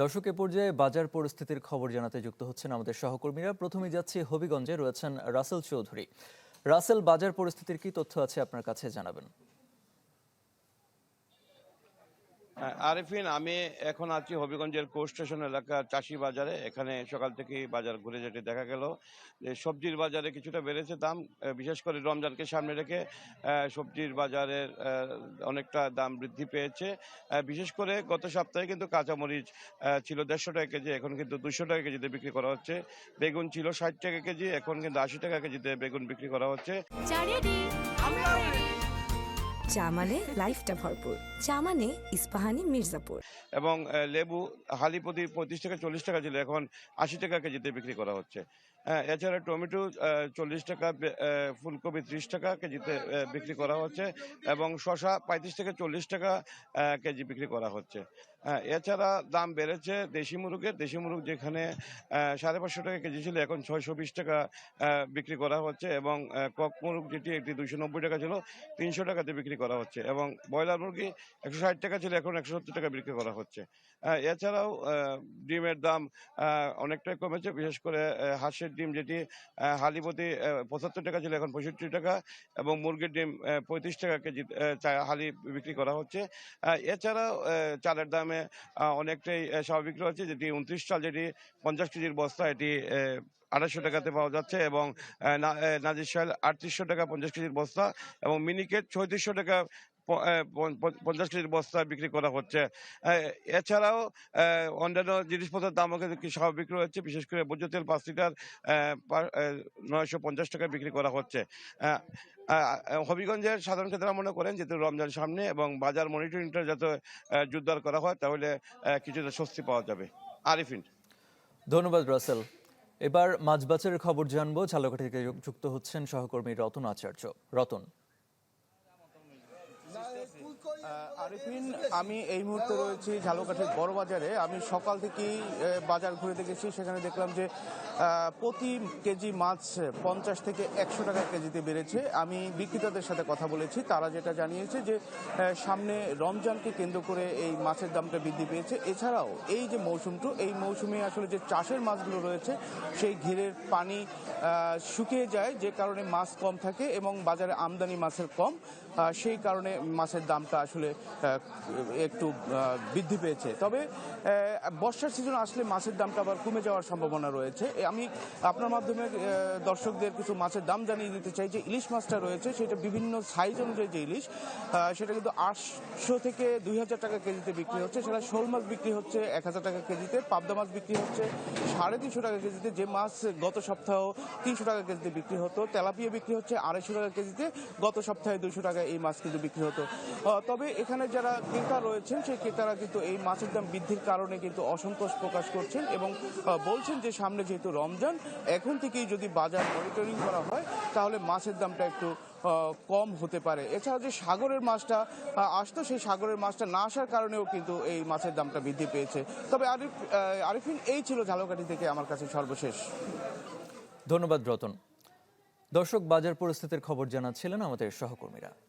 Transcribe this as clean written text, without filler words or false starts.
দর্শক এ পর্যায়ে বাজার পরিস্থিতির খবর জানাতে যুক্ত হচ্ছেন আমাদের সহকর্মীরা। প্রথমে যাচ্ছি হবিগঞ্জে, রয়েছেন রাসেল চৌধুরী। রাসেল, বাজার পরিস্থিতির কি তথ্য আছে আপনার কাছে জানাবেন। আরিফিন, আমি এখন আছি হবিগঞ্জের কোর্ট স্টেশন এলাকার চাষি বাজারে। এখানে সকাল থেকেই বাজার ঘুরে যেতে দেখা গেল যে সবজির বাজারে কিছুটা বেড়েছে দাম। বিশেষ করে রমজানকে সামনে রেখে সবজির বাজারের অনেকটা দাম বৃদ্ধি পেয়েছে। বিশেষ করে গত সপ্তাহে কিন্তু কাঁচামরিচ ছিল 150 টাকা কেজি, এখন কিন্তু 200 টাকা কেজিতে বিক্রি করা হচ্ছে। বেগুন ছিল 60 টাকা কেজি, এখন কিন্তু 80 টাকা কেজিতে বেগুন বিক্রি করা হচ্ছে। চা মানে লাইফটা ভরপুর, চা মানে ইস্পাহানি মির্জাপুর। এবং লেবু হালি প্রতি 35 থেকে 40 টাকা ছিল, এখন 80 টাকা কেজিতে বিক্রি করা হচ্ছে। এছাড়া টমেটো 40 টাকা, ফুলকপি 30 টাকা কেজিতে বিক্রি করা হচ্ছে এবং শসা 35 থেকে 40 টাকা কেজি বিক্রি করা হচ্ছে। এছাড়া দাম বেড়েছে দেশি মুরগের। দেশি মুরগ যেখানে 550 টাকা কেজি ছিল, এখন 620 টাকা বিক্রি করা হচ্ছে এবং কক মুরগ যেটি একটি 290 টাকা ছিল, 300 টাকাতে বিক্রি করা হচ্ছে এবং ব্রয়লার মুরগি 160 টাকা ছিল, এখন 170 টাকা বিক্রি করা হচ্ছে। এছাড়াও ডিমের দাম অনেকটাই কমেছে। বিশেষ করে হাঁসের ডিম যেটি হালি প্রতি 75 টাকা ছিল, এখন 65 টাকা এবং মুরগির ডিম 35 টাকা কেজি হালি বিক্রি করা হচ্ছে। এছাড়াও চালের দামে অনেকটাই স্বাভাবিক রয়েছে। যেটি 29 চাল, যেটি 50 কেজির বস্তা, এটি 250 টাকাতে পাওয়া যাচ্ছে এবং নাজির শাল 3800 টাকা 50 কেজির বস্তা এবং মিনিকেট 3400 টাকা 50 কেজির বস্তা বিক্রি করা হচ্ছে। এছাড়াও অন্যান্য জিনিসপত্রের দামও কিন্তু কি স্বাভাবিক রয়েছে। বিশেষ করে ভোজ্য তেল 5 লিটার 950 টাকা বিক্রি করা হচ্ছে। হবিগঞ্জের সাধারণ ক্রেতারা মনে করেন যেহেতু রমজান সামনে এবং বাজার মনিটরিংটা যাতে জোরদার করা হয়, তাহলে কিছুটা স্বস্তি পাওয়া যাবে। আরিফিন। ধন্যবাদ রাসেল। এবার মাছ বাজারের খবর জানবো। ঝালকাঠি থেকে যুক্ত হচ্ছেন সহকর্মী রতন আচার্য। রতন। আরিফিন, আমি এই মুহূর্তে রয়েছি ঝালকাঠির বড় বাজারে। আমি সকাল থেকেই বাজার ঘুরে দেখেছি, সেখানে দেখলাম যে প্রতি কেজি মাছ 50 থেকে 100 টাকা কেজিতে বেড়েছে। আমি বিক্রেতাদের সাথে কথা বলেছি, তারা যেটা জানিয়েছে যে সামনে রমজানকে কেন্দ্র করে এই মাছের দামটা বৃদ্ধি পেয়েছে। এছাড়াও এই যে মৌসুমটা, এই মৌসুমে আসলে যে চাষের মাছগুলো রয়েছে সেই ঘেরের পানি শুকিয়ে যায়, যে কারণে মাছ কম থাকে এবং বাজারে আমদানি মাছের কম, সেই কারণে মাছের দামটা আসলে একটু বৃদ্ধি পেয়েছে। তবে বর্ষার সিজন আসলে মাছের দামটা আবার কমে যাওয়ার সম্ভাবনা রয়েছে। আমি আপনার মাধ্যমে দর্শকদের কিছু মাছের দাম জানিয়ে দিতে চাই। যে ইলিশ মাছটা রয়েছে সেটা বিভিন্ন সাইজ অনুযায়ী যে ইলিশ, সেটা কিন্তু 800 থেকে 2000 টাকা কেজিতে বিক্রি হচ্ছে। সেটা শোল মাছ বিক্রি হচ্ছে 1000 টাকা কেজিতে, পাবদা মাছ বিক্রি হচ্ছে 350 টাকা কেজিতে। যে মাছ গত সপ্তাহ 300 টাকা কেজিতে বিক্রি হতো, তেলাপিয়া বিক্রি হচ্ছে 250 টাকা কেজিতে, গত সপ্তাহে 200 টাকা এই মাছ কিন্তু বিক্রি হতো। তবে এখানে যারা ক্রেতা রয়েছেন সেই ক্রেতারা কিন্তু এই মাছের দাম বৃদ্ধির কারণে কিন্তু অসন্তোষ প্রকাশ করছেন এবং বলছেন যে সামনে যেহেতু রমজান, এখন থেকেই যদি বাজার মনিটরিং করা হয় তাহলে মাছের দামটা একটু কম হতে পারে। এছাড়া যে সাগরের মাছটা আসতো, সেই সাগরের মাছটা না আসার কারণেও কিন্তু এই মাছের দামটা বৃদ্ধি পেয়েছে। তবে আরিফিন, এই ছিল ঝালকাঠি থেকে আমার কাছে সর্বশেষ। ধন্যবাদ রতন। দর্শক, বাজার পরিস্থিতির খবর জানাচ্ছিলেন আমাদের সহকর্মীরা।